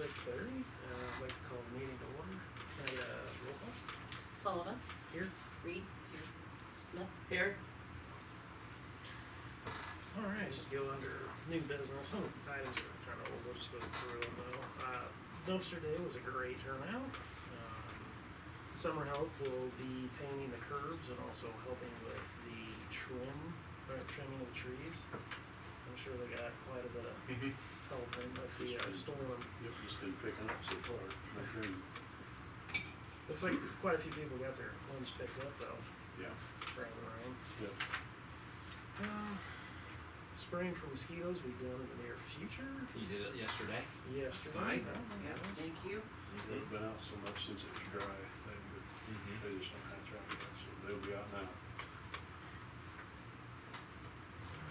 6:30. I'd like to call the meeting to order. Can I get a roll call? Sullivan, Here. Reed, Smith, Here. Alright, just go under new business. Some items are kind of old, we'll just go through them though. Dumpster day was a great turnout. Summer help will be painting the curbs and also helping with the trimming of the trees. I'm sure they got quite a bit of help in with the storm. Yep, just been picking up so far, no tree. Looks like quite a few people got their limbs picked up though, Yeah, driving around. yep. Spraying for mosquitoes will be done in the near future. You did it yesterday? Yesterday. Fine. yeah, thank you. They've been out so much since it was dry, they just don't hatch out yet, so they'll be out now.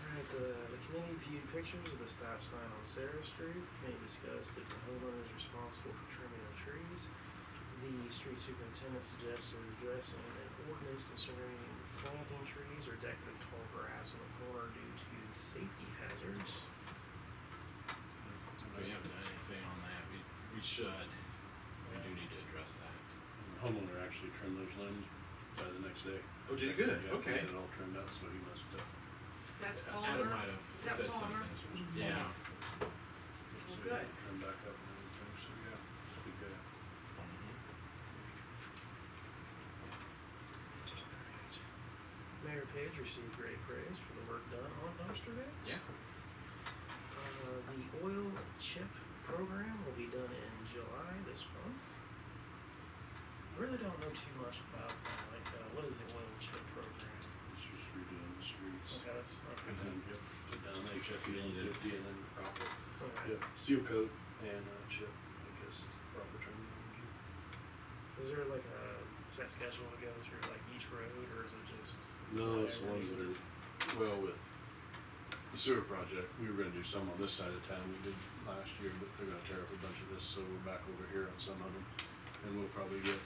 Alright, the committee viewed pictures of the stop sign on Sarah Street. The committee discussed different homeowners responsible for trimming the trees. The street superintendent suggested addressing an ordinance concerning planting trees or decorative tall grass on the corner due to safety hazards. We haven't done anything on that, we should, we do need to address that. The homeowner actually trimmed those limbs by the next day. Oh, did he? Good, Yeah, okay. Had it all trimmed out, so he must have. That's Adam Palmer. might have Is that said Palmer? something, yeah. So he good. trimmed back up and everything, so yeah, be good. Mayor Page received great praise for the work done on dumpster day. Yeah. The oil chip program will be done in July this month. I really don't know too much about that, like, what is the oil chip program? It's just redoing the streets. Okay, that's, okay. And then, yep, put down HFE and 50 and then proper, Okay. yep, seal coat and chip, I guess is the proper terminology. Is there like a set schedule to go through like each road, or is it just? No, it's the ones that are, well, with the sewer project, we were gonna do some on this side of town, we did last year, but they're gonna tear up a bunch of this, so we're back over here on some of them. And we'll probably get,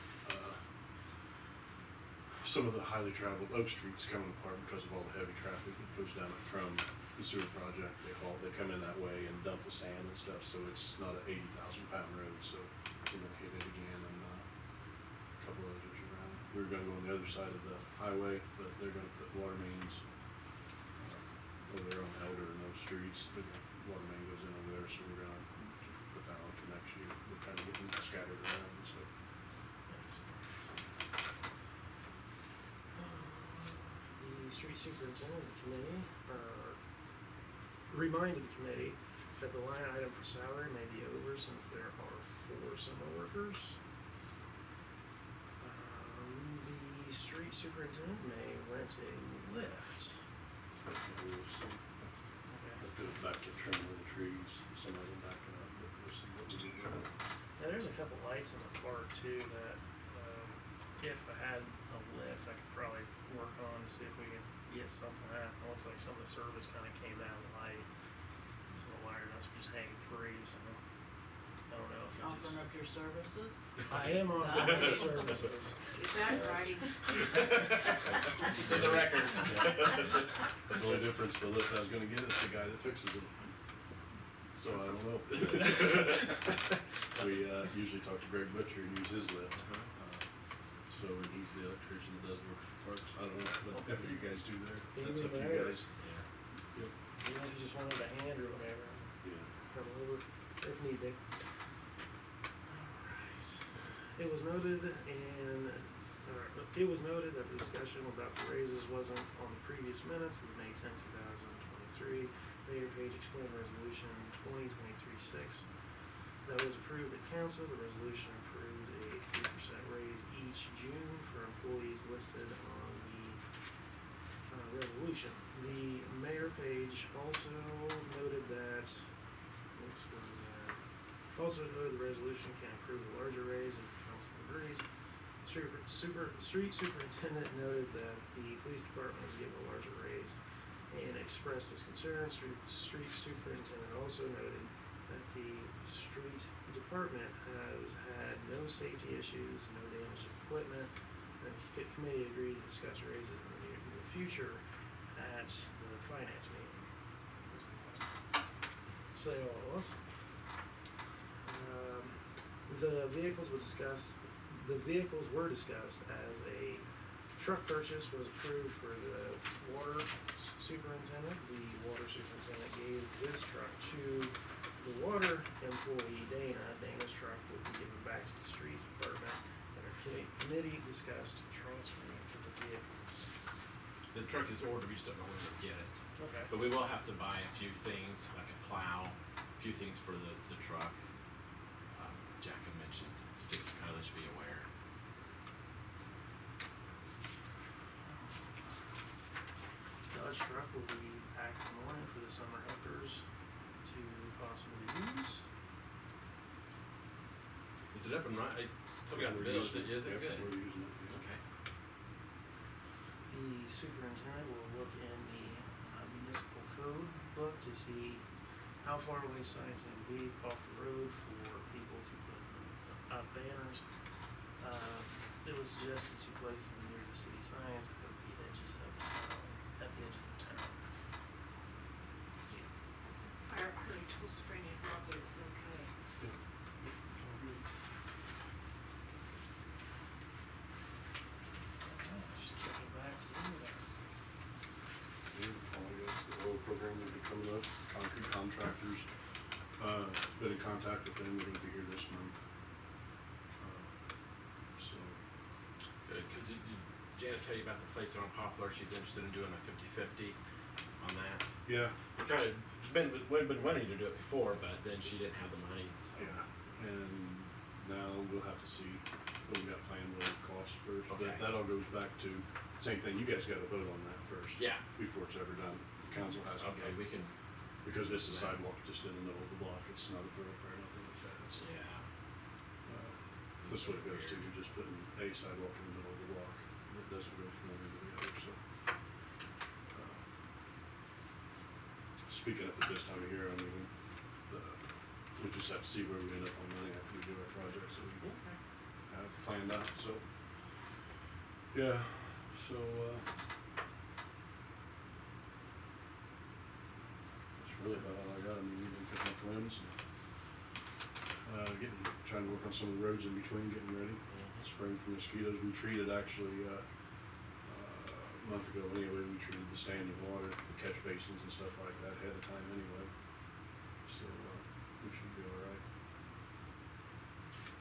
some of the highly traveled Oak Streets coming apart because of all the heavy traffic that goes down it from the sewer project. They come in that way and dump the sand and stuff, so it's not an 80,000-pound road, so we're gonna hit it again and, a couple others around. We were gonna go on the other side of the highway, but they're gonna put water mains, over there on Elder and those streets. The water main goes in over there, so we're gonna put that on for next year. We're kind of getting scattered around, so. The street superintendent and the committee reminded the committee that the line item for salary may be over since there are 4 summer workers. The street superintendent may rent a lift. We'll see. That goes back to trimming the trees, some of them backing up, but we'll see what we do there. And there's a couple lights in the park too that, if I had a lift, I could probably work on to see if we could get something out. It looks like some of the service kinda came down the light. Some of the wire nuts were just hanging free, so I don't know if you Offering up your services. I am offering my services. Is that right? To the record. The only difference the lift I was gonna get is the guy that fixes them. So I don't know. We, usually talk to Greg Butcher and use his lift. So he's the electrician that does the work for parks. I don't know, whatever you guys do there, that's up to you Either guys. Yeah. Yep. Even if you just wanted a hand or whatever, Yeah. come over if need be. Alright. It was noted that the discussion about the raises wasn't on the previous minutes of May 10, 2023. Mayor Page explained resolution 2023-6 that was approved at council. The resolution approved a 3% raise each June for employees listed on the resolution. The Mayor Page also noted that, the resolution can approve a larger raise if the council agrees. Street superintendent noted that the police department was given a larger raise and expressed his concern. Street superintendent also noted that the street department has had no safety issues, no damage to equipment. The committee agreed to discuss raises in the near future at the finance meeting. Say all at once. The vehicles were discussed as a truck purchase was approved for the water superintendent. The water superintendent gave this truck to the water employee, Dana. Dana's truck will be given back to the street department, and our committee discussed transferring to the vehicles. The truck is ordered, we just don't know when we'll get it. Okay. But we will have to buy a few things, like a plow, a few things for the truck. Jack had mentioned, just to kind of let you be aware. Dodge truck will be packed in the morning for the summer helpers to possibly use. Is it up and running? I thought we got the We're bill, using is it Yep, good? We're using it, yeah. Okay. The superintendent will look in the municipal code book to see how far away signs need to be off the road for people to put up banners. It was suggested to place them near the city signs because the edges of at the edges of town. I already told Sabrina and Rob that it was okay. Just checking back to you there. Yeah, all I got is the oil program will be coming up, concrete contractors, been in contact with them, they're gonna be here this month. So, Good, did Janet tell you about the place on Poplar? She's interested in doing a 50-50 on that. yeah, We're kind of, we've been wanting to do it before, but then she didn't have the money, so. yeah, and now we'll have to see what we got planned with the cost first. Okay. That all goes back to, same thing, you guys gotta vote on that first. Yeah. Before it's ever done, the council has to Okay, vote. we can, Because it's a sidewalk just in the middle of the block, it's not a thoroughfare, nothing like that, it's, yeah. that's what it goes to, you're just putting a sidewalk in the middle of the block, it doesn't go from one to the other, so. Speaking up at this time of year, I mean, we just have to see where we end up on money after we do our project, so we can have it planned out, so. Yeah, so, that's really about all I got, I mean, we've been picking up limbs and, trying to work on some of the roads in between, getting ready. Spraying for mosquitoes, we treated actually, a month ago anyway, we treated the standing water, the catch basins and stuff like that ahead of time anyway. So, we should be alright.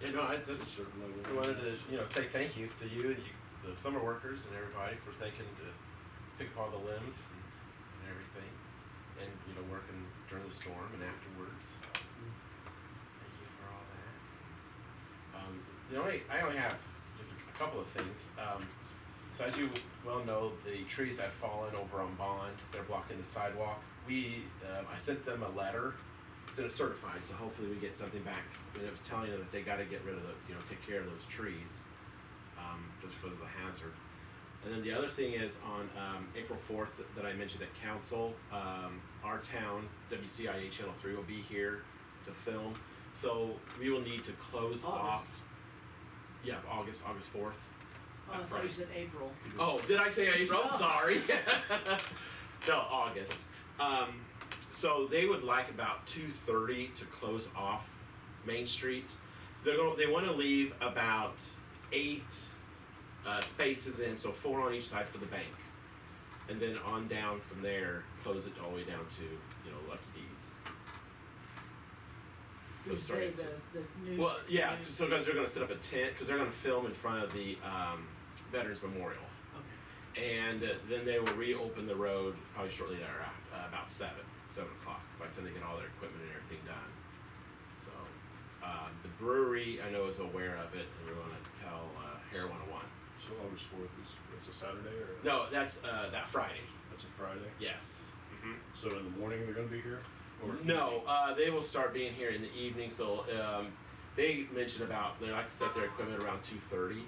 Yeah, no, I At a just, certain level. I wanted to, say thank you to you, the summer workers and everybody for thinking to pick up all the limbs and everything. And, working during the storm and afterwards. Thank you for all that. I only have just a couple of things. So as you well know, the trees that fallen over on Bond, they're blocking the sidewalk. I sent them a letter, it's certified, so hopefully we get something back. And it was telling them that they gotta get rid of take care of those trees, just because of the hazard. And then the other thing is on April 4th that I mentioned at council, our town, WCIA Channel 3 will be here to film. So we will need to close off. August. Yeah, August 4th. Oh, I thought you said April. Oh, did I say April? I'm sorry. No, August. So they would like about 2:30 to close off Main Street. They want to leave about 8 spaces in, so 4 on each side for the bank, and then on down from there, close it all the way down to Lucky D's. So Who's starting they, to. the news. Well, yeah, news- so guys, they're going to set up a tent because they're going to film in front of the Veterans Memorial. Okay. And then they will reopen the road probably shortly thereafter, about 7 o'clock, by the time they get all their equipment and everything done. So, the brewery, I know, is aware of it, and we're gonna tell Hair 101. So August 4th it's a Saturday or? No, that's that Friday. That's a Friday? Yes. So in the morning they're gonna be here? Or- No, they will start being here in the evening, so they mentioned about, they like to set their equipment around 2:30.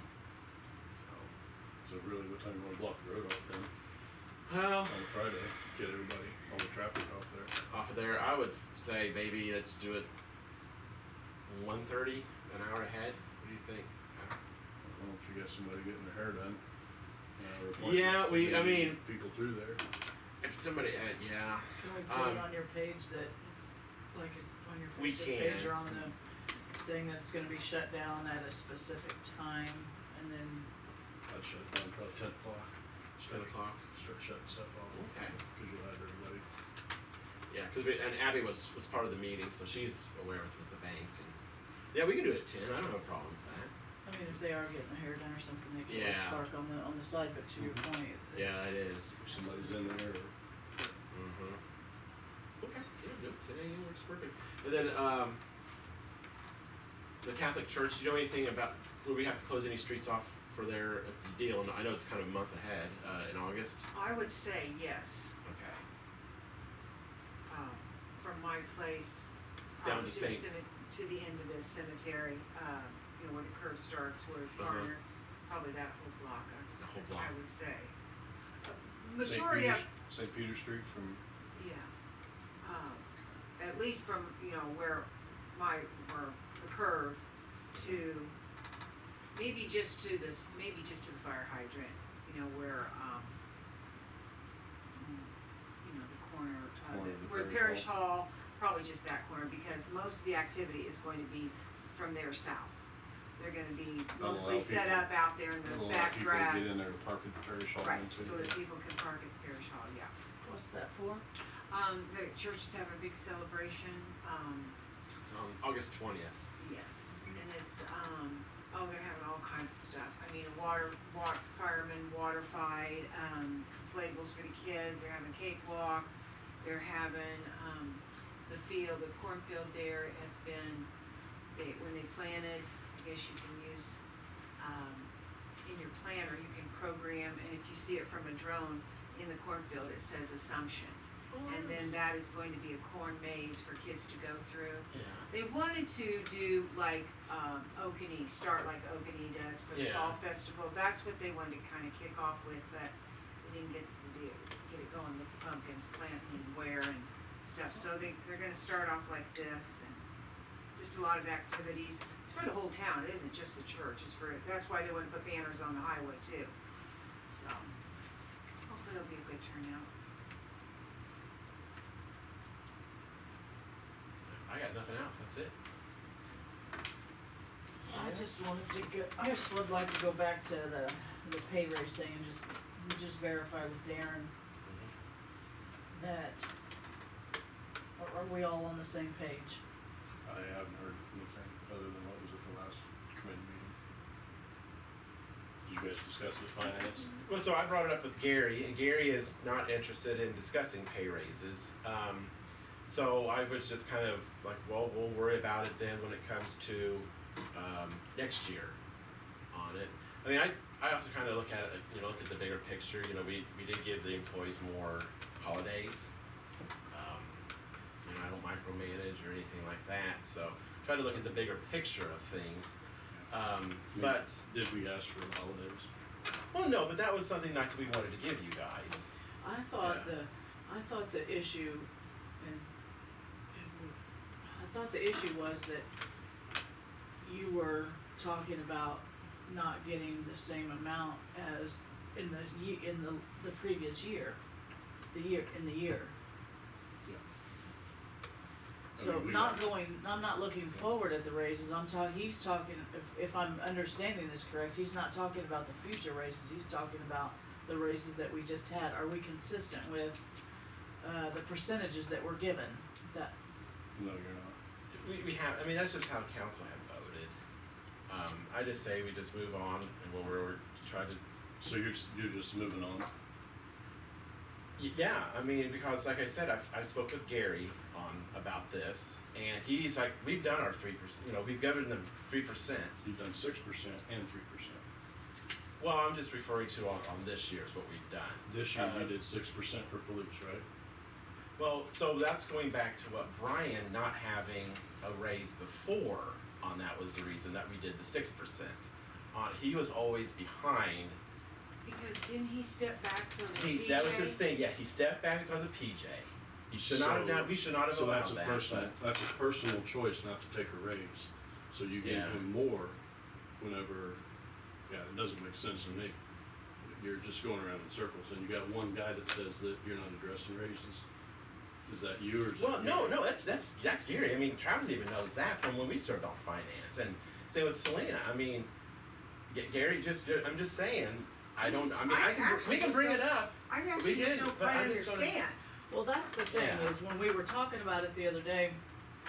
So really, what time you wanna block the road off then? Well, On a Friday, get everybody, all the traffic off there. off of there, I would say maybe let's do it 1:30, an hour ahead. What do you think? I don't know if you got somebody getting their hair done. Or appointment, Yeah, I maybe mean- people through there. If somebody, yeah, Can we put it on your page that it's like on your We Facebook page can. or on the thing that's gonna be shut down at a specific time, and then, I'd shut it down probably 10 o'clock. 10 o'clock. Start shutting stuff off. Okay. Cause you'll have everybody. Yeah, and Abby was part of the meeting, so she's aware with the bank. And yeah, we can do it at 10. I don't have a problem with that. I mean, if they are getting their hair done or something, they can always Yeah. park on the side, but to your Mhm. point. Yeah, it is. If somebody's in there, or Mm-hmm. Okay, yeah, no, 10 a.m. works perfect. And then, the Catholic Church, do you know anything about, will we have to close any streets off for their deal? And I know it's kind of a month ahead, in August. I would say yes, Okay. from my place. Down to the Saint- to the end of the cemetery, you know, where the curve starts, where Garner, probably that whole block, The whole block. I would say. St. Majority of, St. Peter Street from, yeah, at least from, you know, where the curve to, maybe just to the fire hydrant, you know, where, you know, the corner, Corner of the where parish Parish Hall, probably just that corner, because most of the activity is going to be from there south. They're gonna be That'll mostly allow set people- up out there in the it'll allow back people to grass. get in there to park at the parish hall. Right, then, too. so that people can park at the Parish Hall, yeah. What's that for? The church is having a big celebration, It's on August 20th. yes, and it's, they're having all kinds of stuff. I mean, firemen, water fight, inflatables for the kids, they're having a cakewalk, they're having, the cornfield there has been, when they planted, I guess you can use, in your planner, you can program, and if you see it from a drone in the cornfield, it says Assumption. And then that is going to be a corn maze for kids to go through. Yeah. They wanted to do like, Okanee, start like Okanee does for the Yeah. fall festival, that's what they wanted to kinda kick off with, but they didn't get it going with the pumpkins, planting and where and stuff, so they're gonna start off like this, and just a lot of activities. It's for the whole town, it isn't just the church, that's why they wanna put banners on the highway too, so, hopefully it'll be a good turnout. I got nothing else. That's it. I just would like to go back to the pay raise thing and just verify with Darren that, are we all on the same page? I haven't heard anything other than what was at the last committee meeting. Did you guys discuss it with finance? Well, so I brought it up with Gary, and Gary is not interested in discussing pay raises. So I was just kind of like, well, we'll worry about it then when it comes to next year on it. I mean, I also kind of look at it, you know, look at the bigger picture. You know, we did give the employees more holidays. You know, I don't micromanage or anything like that. So try to look at the bigger picture of things. But Did we ask for the holidays? well, no, but that was something nice that we wanted to give you guys. I thought Yeah. I thought the issue, I thought the issue was that you were talking about not getting the same amount as in the previous year, in the year. I So mean, we I'm not looking forward at the raises, he's talking, if I'm understanding this correct, he's not talking about the future raises, he's talking about the raises that we just had. Are we consistent with, the percentages that were given? That, No, you're not. We have, I mean, that's just how council had voted. I just say we just move on and we're trying to, So you're just moving on? yeah, I mean, because like I said, I spoke with Gary about this, and he's like, we've done our 3%, you know, we've given them 3%. You've done 6% and 3%. Well, I'm just referring to on this year's what we've done. This year we did 6% for police, right? Well, so that's going back to what Brian not having a raise before on that was the reason that we did the 6%. He was always behind. Because didn't he step back so that PJ? That was his thing, yeah, he stepped back because of PJ. He should not have done, we should not have So allowed that's a that, personal, but, that's a personal choice not to take a raise. So you gave Yeah. him more whenever, yeah, it doesn't make sense to me. You're just going around in circles, and you got one guy that says that you're not addressing raises. Is that you or is that? Well, no, that's Gary. I mean, Travis even knows that from when we served on finance, and same with Selena. I mean, Gary, I'm just saying. I don't. I mean, we can bring it up. I We actually just did, don't but quite I'm just gonna- understand. Well, that's the thing, Yeah. is when we were talking about it the other day,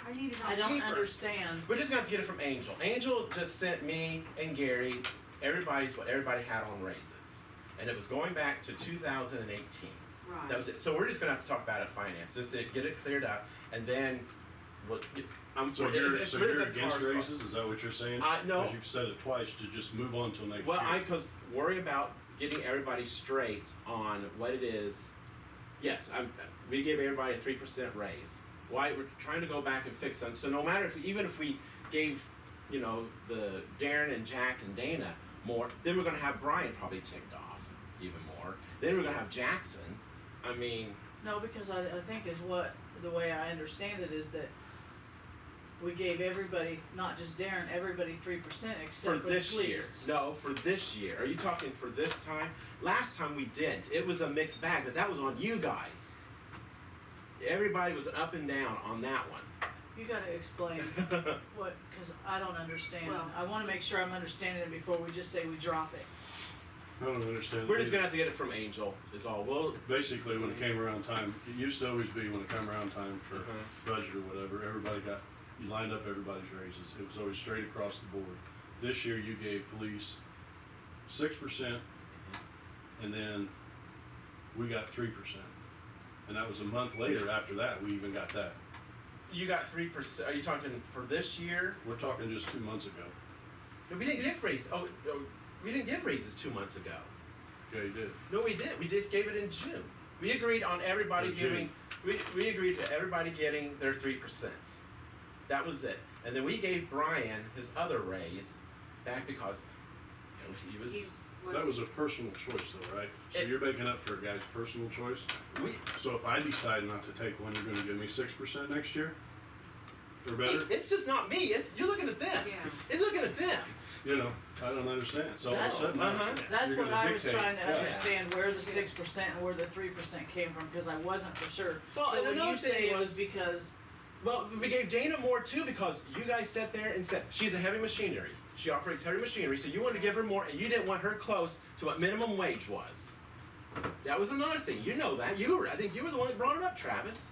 I need it on I don't paper. understand. We're just gonna have to get it from Angel. Angel just sent me and Gary what everybody had on raises, and it was going back to 2018. Right. That was it. So we're just gonna have to talk about it finance, just to get it cleared up, and then So if you're it is against cars- raises, is that what you're saying? No. Because you've said it twice, to just move on till next Well, year. because worry about getting everybody straight on what it is. Yes, we gave everybody a 3% raise. Why we're trying to go back and fix them. So no matter even if we gave, the Darren and Jack and Dana more, then we're gonna have Brian probably ticked off even more. Then we're gonna have Jackson. I mean, No, because I think the way I understand it is that we gave everybody, not just Darren, everybody 3% for except for the this year. police. No, for this year. Are you talking for this time? Last time we didn't. It was a mixed bag, but that was on you guys. Everybody was up and down on that one. You gotta explain what, cause I don't understand. Well- I wanna make sure I'm understanding it before we just say we drop it. I don't understand. We're just gonna have to get it from Angel, is all. Basically, when it came around time, it used to always be when it came around time for budget or whatever, you lined up everybody's raises. It was always straight across the board. This year, you gave police 6%, and then we got 3%. And that was a month later after that, we even got that. You got 3%. Are you talking for this year? We're talking just 2 months ago. No, we didn't give raises. We didn't give raises 2 months ago. Yeah, you did. No, we did. We just gave it in June. We agreed on everybody In giving. We agreed to everybody getting their 3%. That was it. And then we gave Brian his other raise back because he was. That was a personal choice though, right? So you're making up for a guy's personal choice? So if I decide not to take one, you're gonna give me 6% next year? Or better? It's just not me. You're looking at them. Yeah. It's looking at them. I don't understand. So all of a That's- sudden, That's you're what gonna I was dictate. trying to Yeah. understand, where the 6% and where the 3% came from, cause I wasn't for sure. Well, So and when another you say thing it was was- because, Well, we gave Dana more too because you guys sat there and said she's a heavy machinery. She operates heavy machinery, so you wanted to give her more, and you didn't want her close to what minimum wage was. That was another thing. You know that. I think you were the one that brought it up, Travis.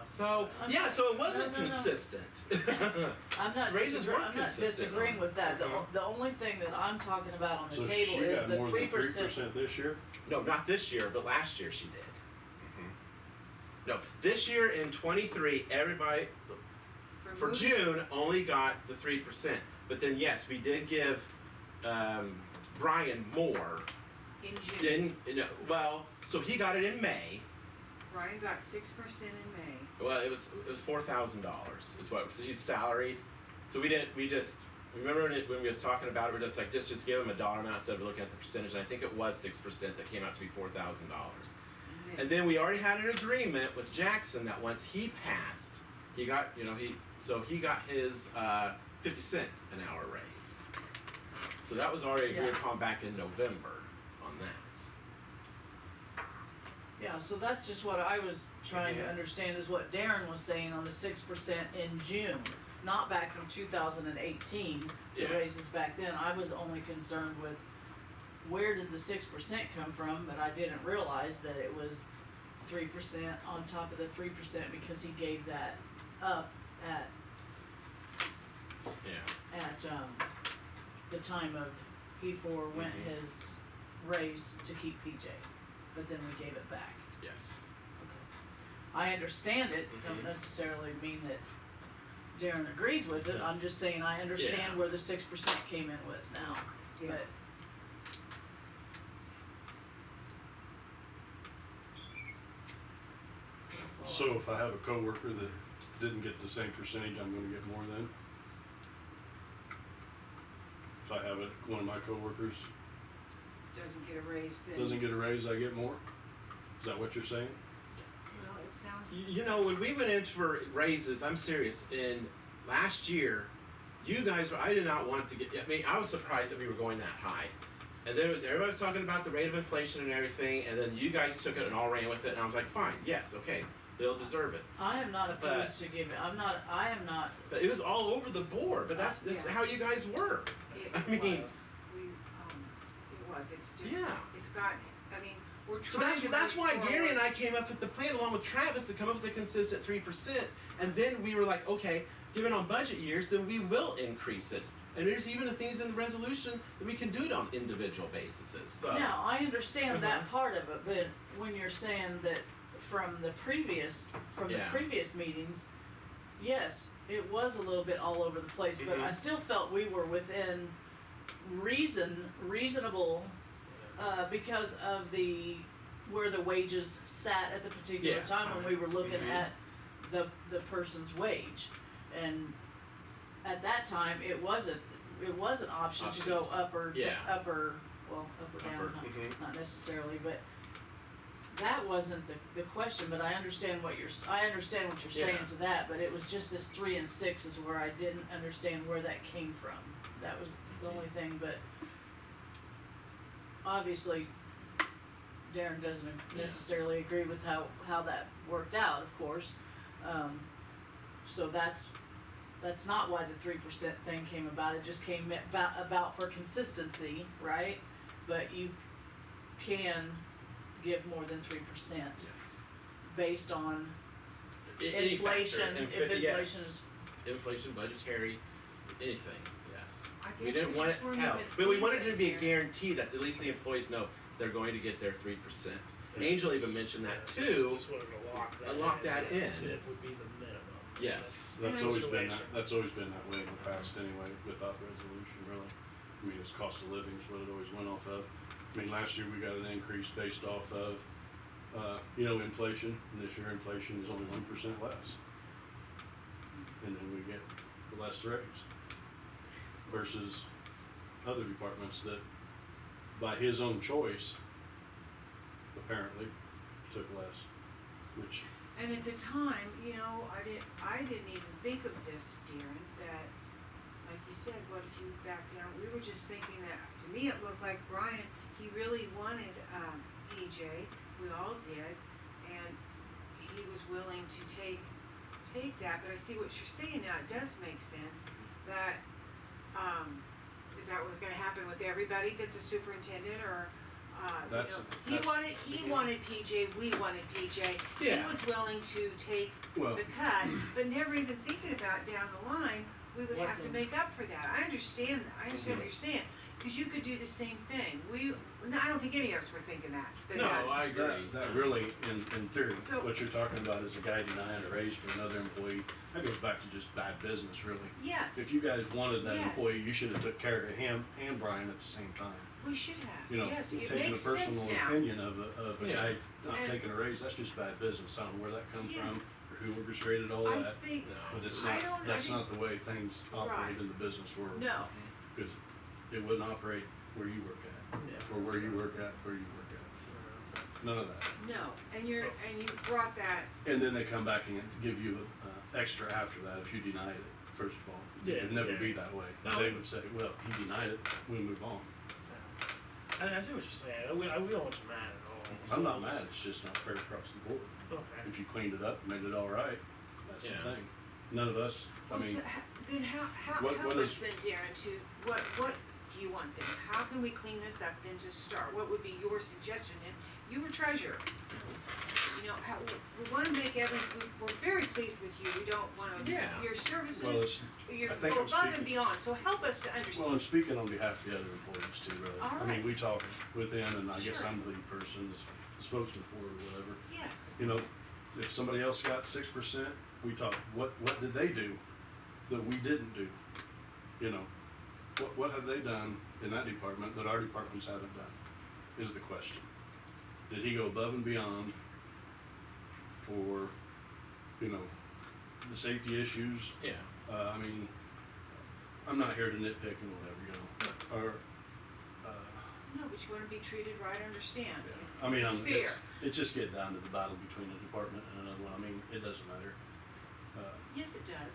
So so it wasn't No. consistent. I'm not Raises weren't I'm not consistent. disagreeing with that. Uh-huh. The only thing that I'm talking about on the So table she is got the more than 3%. 3% this year? No, not this year, but last year she did. No, this year in 23, everybody for moving- June only got the 3%. But then yes, we did give Brian more. In June. So he got it in May. Brian got 6% in May. Well, it was $4,000 is what. So he's salaried. So we just remember when we was talking about it, we're just like just give him a dollar amount instead of looking at the percentage. And I think it was 6% that came out to be $4,000. And then we already had an agreement with Jackson that once he passed, he got he got his 50 cent an hour raise. So that was already agreed upon back in November on that. Yeah, so that's just what I was trying to understand, is what Darren was saying on the 6% in June, not back from 2018, the Yeah. raises back then. I was only concerned with where did the 6% come from, but I didn't realize that it was 3% on top of the 3% because he gave that up at the time of E4 went his raise to keep PJ, but then we gave it back. Yes. Okay. I understand it, don't Mhm. necessarily mean that Darren agrees with it, I'm just saying I understand Yeah. where the 6% came in with now, Yeah. but. That's all. So if I have a coworker that didn't get the same percentage, I'm gonna get more then? If I have one of my coworkers Doesn't get a raise then. doesn't get a raise, I get more? Is that what you're saying? Well, it sounds. When we went in for raises, I'm serious. In last year, you guys I did not want to get. I mean, I was surprised that we were going that high. And then everybody was talking about the rate of inflation and everything, and then you guys took it and all ran with it, and I was like, fine, yes, okay. they'll deserve it. I am not opposed But- to giving, I am not, But it was all over the board, but that's Yeah. how you guys work. It I mean- was, it's just, Yeah. it's gotten, I mean, we're So trying to that's move why Gary and forward. I came up with the plan along with Travis to come up with a consistent 3%, and then we were like, okay, given on budget years, then we will increase it. And there's even the things in the resolution that we can do it on individual basis. So now, I understand that Uh-huh. part of it, but when you're saying that from the previous Yeah. meetings, yes, it was a little bit all over the place, but I Mhm. still felt we were within reasonable, because of where the wages sat at the particular Yeah. time when we were looking Mhm. at the person's wage. And at that time, it was an option to go Options. up or Yeah. up or down, Upper, not, mhm. not necessarily, but that wasn't the question. But I understand what you're saying Yeah. to that. But it was just this 3 and 6 is where I didn't understand where that came from. That was the only thing. But obviously, Darren doesn't Yeah. necessarily agree with how that worked out, of course. So that's not why the 3% thing came about. It just came about for consistency, right? But you can give more than 3% yes. based on Any factor. inflation. If inflation Yes. is, Inflation, budgetary, anything. Yes. I We guess didn't want just it weren't hell, even but we wanted it to be a thinking guarantee that at least the employees know they're going to get their 3%. Angel even mentioned that too. Just wanted to lock that in. Lock that in. It would be the minimum. Yes. That's And always been that, situations. that's always been that way in the past anyway, without resolution, really. I mean, it's cost of living is what it always went off of. I mean, last year we got an increase based off of, inflation, and this year inflation is only 1% less. And then we get the less raise. Versus other departments that, by his own choice, apparently, took less, which, And at the time, I didn't even think of this, Darren, that, like you said, what if you back down? We were just thinking that, to me, it looked like Brian, he really wanted, PJ, we all did, and he was willing to take that, but I see what you're saying now, it does make sense, that, is that what's gonna happen with everybody that's a superintendent, or, That's- he that's- wanted PJ, we wanted PJ. Yeah. He was willing to take well, the cut, but never even thinking about down the line, we would What have to the- make up for that. I understand that, I understand what you're saying, cause you could do the same thing. I don't think any of us were thinking that. No, I agree. that really, in theory, So- what you're talking about is a guy denying a raise for another employee, that goes back to just bad business, really. Yes, If you guys wanted that Yes. employee, you should have took care of him and Brian at the same time. we should have, You know, yes, it taking a makes sense personal now. opinion of a Yeah. guy not And- taking a raise, that's just bad business. I don't know where that comes Yeah. from, or who orchestrated all I that, think, No. but it's I not, don't- I that's didn't- not the way things Right. operate in the business world. no, Because it wouldn't operate where you work at, Yeah. or where you work at, none of that. no, and you So- brought that, And then they come back and give you extra after that if you deny it, first of all. It Yeah, would never yeah. be that way. No. They would say, well, he denied it, we'll move on. I see what you're saying. We don't want you mad at all. I'm not mad, it's just not fair across the board. Okay. If you cleaned it up, made it all right, that's the Yeah. thing. None of us, I well, mean, so, then how, what help us is- then, Darren, to, what do you want then? How can we clean this up then to start? What would be your suggestion? And you were treasurer. We wanna make we're very pleased with you, we don't wanna, Yeah. your well, services, I think go I'm above and speaking- beyond, so help us to well, understand. I'm speaking on behalf of the other employees too, really. All I right. mean, we talk with them, and I guess Sure. I'm the lead person, the spokesman for it or whatever. Yes, You know, if somebody else got 6%, we talk, what did they do that we didn't do? You know, what have they done in that department that our departments haven't done, is the question. Did he go above and beyond for, the safety issues? Yeah. I mean, I'm not here to nitpick and whatever, or, no, but you wanna be treated right, understand. yeah. I mean, Fair. it's just getting down to the battle between a department and another one. I mean, it doesn't matter. Yes, it does.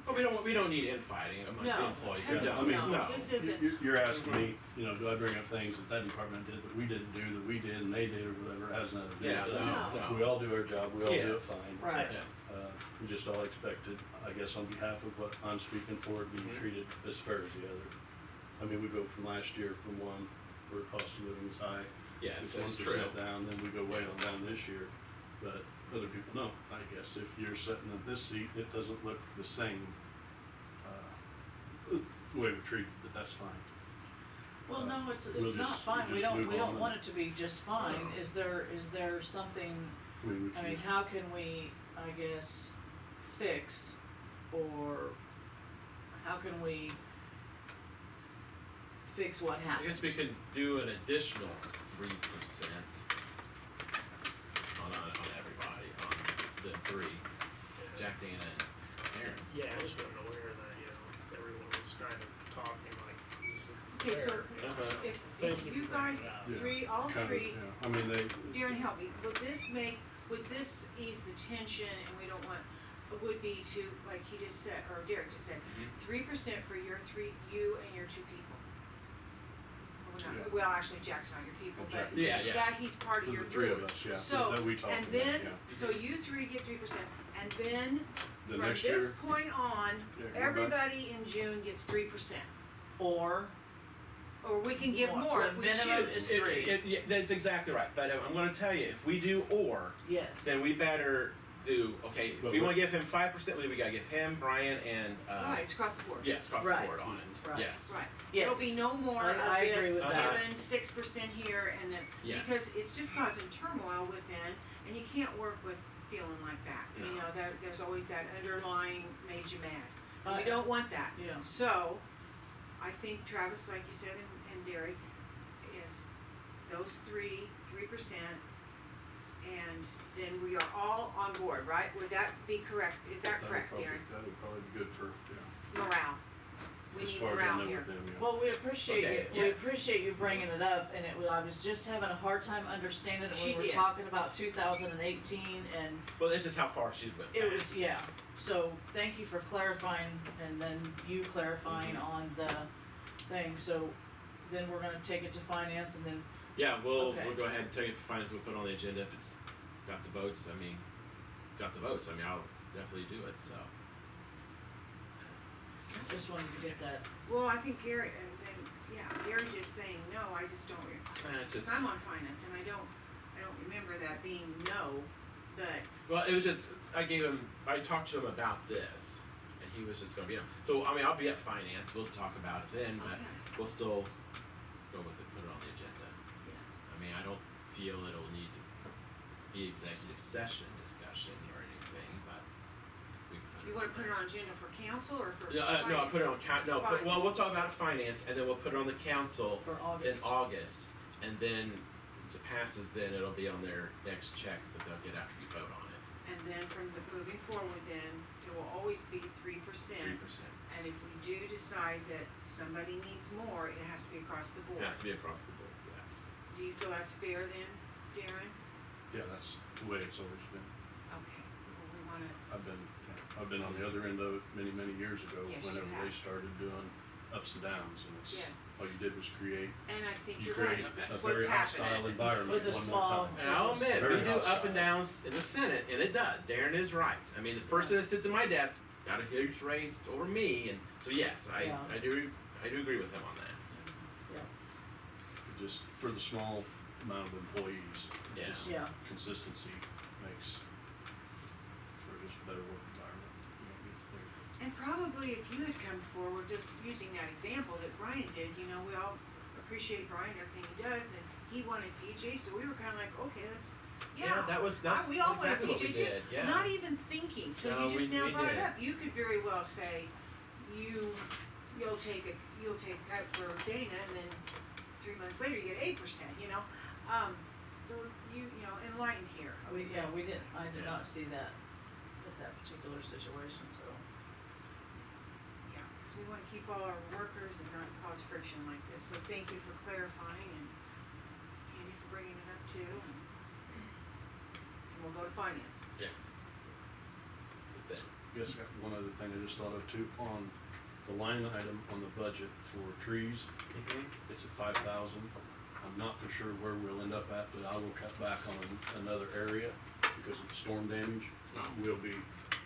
But we don't need infighting amongst the No. employees. Heck We don't. I mean, No. This isn't, You're asking me, you know, do I bring up things that that department did that we didn't do, that we did and they did or whatever, it has nothing to do Yeah, with it. no. We all do our job, we all do it Yes. fine. Right. Yes. We just all expected, I guess on behalf of what I'm speaking for, being Mhm. treated as fair as the other. I mean, we go from last year from one, where cost of living is high, Yes, it's that's 1% true. down, then we go way on down this year. But other people know, I guess, if you're sitting in this seat, it doesn't look the same, way we treat, but that's fine. Well, no, it's We'll not just- fine, we'll we just don't move on want and- it to be just fine, No. is there something, I mean, we I mean, can, how can we, I guess, fix, or how can we fix what I happened? guess we could do an additional 3% on everybody, on the three, Jack, Dana, and Aaron. Yeah, I just wasn't aware that, you know, everyone was kind of talking like, this is okay, so fair. you know, Uh-huh. so if thank you for guys, bringing it up. Yeah. three, all kind of, three, yeah, I mean, they, Darren, help me, would this ease the tension and we don't want, would be to, like he just said, or Derek just said, Mhm. 3% for your three, you and your two people. Or not- Yeah. Well, actually, Jack's not your people, but Jack- Yeah, yeah. that he's part for of your the three of group. us, yeah, So, that we talked and about, then, yeah. so you three get 3%, and then The from next this year, point on, Yeah, go back. everybody in June gets 3%. Or, Or we can give More. more The if we minimum choose. is three. Yeah, that's exactly right, but I'm gonna tell you, if we do or, yes, then we better do, okay, if But we wanna what- give him 5%, we gotta give him, Brian, and, Right, it's across the board. yes, across the Right. board on it, Right. yes. Right. yes. There'll be no more of I agree this, with that. given 6% here and then, Yes. because it's just causing turmoil within, and you can't work with feeling like that. You No. know, there's always that underlying made you mad. And we Uh, don't want that. Yeah, So, I think Travis, like you said, and Derek, is those 3%, and then we are all on board, right? Would that be correct? Is that correct, Darren? That would probably be good for, yeah, Morale. We as need far as I morale know here. with them, yeah. well, we appreciate Okay, you, we yes. appreciate you bringing it up, and I was just having a hard time understanding it She when we were did. talking about 2018, and Well, that's just how far she's went it back. was, yeah, so thank you for clarifying, and then you clarifying Mhm. on the thing, so then we're gonna take it to finance, and then, Yeah, Okay. we'll go ahead and take it for finance, we'll put it on the agenda if it's got the votes, I mean, I'll definitely do it, so. just wanted to get that, Well, I think Gary, and then, yeah, Gary just saying no, I just don't, It's because just, I'm on finance and I don't remember that being no, but, well, it was just, I talked to him about this, and he was just gonna be, so, I mean, I'll be at finance, we'll talk about it then, but okay, we'll still go with it, put it on the agenda. yes. I mean, I don't feel it'll need to be executive session discussion or anything, but we can put it. You wanna put it on agenda for council or for No, finance? no, I'll put it on well, we'll Finance. talk about finance, and then we'll put it on the council for in August. August, and then if it passes, then it'll be on their next check that they'll get after we vote on it, And then from the moving forward then, it will always be 3%. 3%. And if we do decide that somebody needs more, it has to be across the It board. has to be across the board, yes. Do you feel that's fair then, Darren? Yeah, that's the way it's always been. Okay, well, we wanna, I've been on the other end of it many, many years ago, Yes, you whenever they have. started doing ups and downs, and it's, Yes. all you did was create, and I think you you're right, create this a is what's very hostile happening. environment With a one small- more time. And I'll admit, Very we do up hostile. and downs in the Senate, and it does, Darren is right, I mean, the person that sits at my desk got a huge raise over me, and so yes, Yeah. I do agree with him on that. Yeah, Just for the small amount of employees, Yeah. just yeah, consistency makes for just a better work environment. You know, And probably if you had come forward, just using that example that Brian did, you know, we all appreciate Brian, everything he does, and he wanted PJ, so we were kinda like, okay, let's, yeah. That's We all exactly wanted what we PJ too, did, yeah. not even thinking, till No, you just we now brought it didn't. up, you could very well say, you'll take that for Dana, and then 3 months later you get 8%, you know? So you know, enlightened here. we didn't, I did Yeah. not see that, at that particular situation, so. Yeah, so we wanna keep all our workers and not cause friction like this, so thank you for clarifying, and Candy for bringing it up too, and we'll go to finance. Yes. With that. guess I got one other thing I just thought of too, on the line item on the budget for trees, Mhm. it's at 5,000. I'm not for sure where we'll end up at, but I will cut back on another area because of the storm damage. Oh. We'll be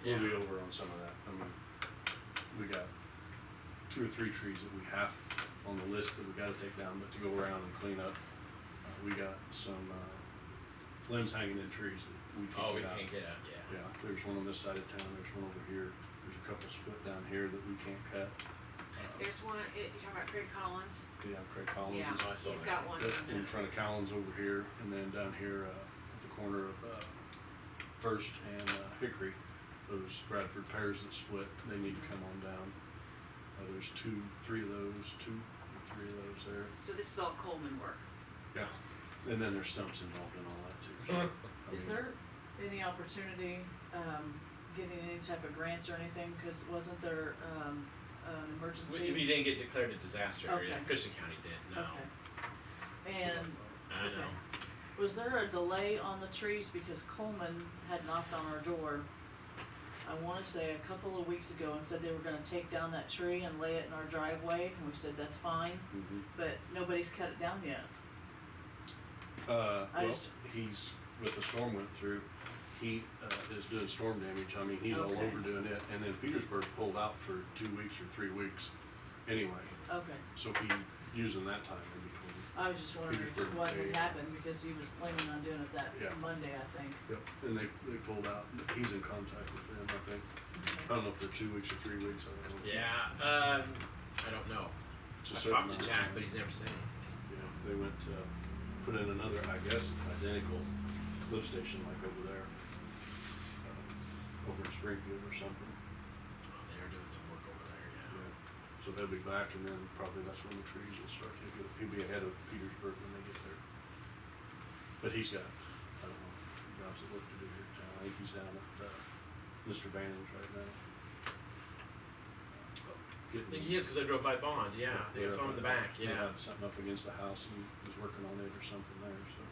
over on some of that. I mean, we got 2 or 3 trees that we have on the list that we gotta take down, but to go around and clean up, we got some, limbs hanging in trees that we Oh, can't we get out. can't get out, yeah. Yeah, there's one on this side of town, there's one over here, there's a couple split down here that we can't cut. There's one, you're talking about Craig Collins? Yeah, Craig Collins Yeah, is I saw he's that. got one. in front of Collins over here, and then down here, at the corner of, First and, Hickory, those Bradford pears that split, they need to come on down. There's 2, 3 of those, 2 or 3 of those there. So this is all Coleman work. Yeah, and then there's stumps involved in all that too. So, I Is mean, there any opportunity, getting any type of grants or anything, cause wasn't there, an emergency? We didn't get declared a disaster area, Okay. Christian County did, no. Okay. And, I know. okay. Was there a delay on the trees because Coleman had knocked on our door, I wanna say a couple of weeks ago, and said they were gonna take down that tree and lay it in our driveway, and we said that's fine, mhm. but nobody's cut it down yet. Well, just- he's, with the storm went through, he, is doing storm damage, I mean, he's all Okay. over doing it, and then Petersburg pulled out for 2 weeks or 3 weeks anyway, Okay, so he using that time in between. I was just wondering Petersburg what had Day. happened, because he was planning on doing it that Yeah. Monday, I think. Yep, and they pulled out, he's in contact with them, I think, I don't know if they're 2 weeks or 3 weeks, I don't know. Yeah, I don't know. It's a I certain talked to amount of Jack, time. but he's never said anything. Yeah, they went, put in another, I guess, identical lift station like over there, over in Springfield or something. Oh, they are doing some work over there, yeah. Yeah, so they'll be back, and then probably that's when the trees will start to get, he'll be ahead of Petersburg when they get there. But he's got, I don't know, jobs of work to do here in town, I think he's down at, Mr. Bannon's right now. I think he is, cause I drove by Bond, yeah, I think I saw him in the back, They yeah. had something up against the house, and he was working on it or something there, so.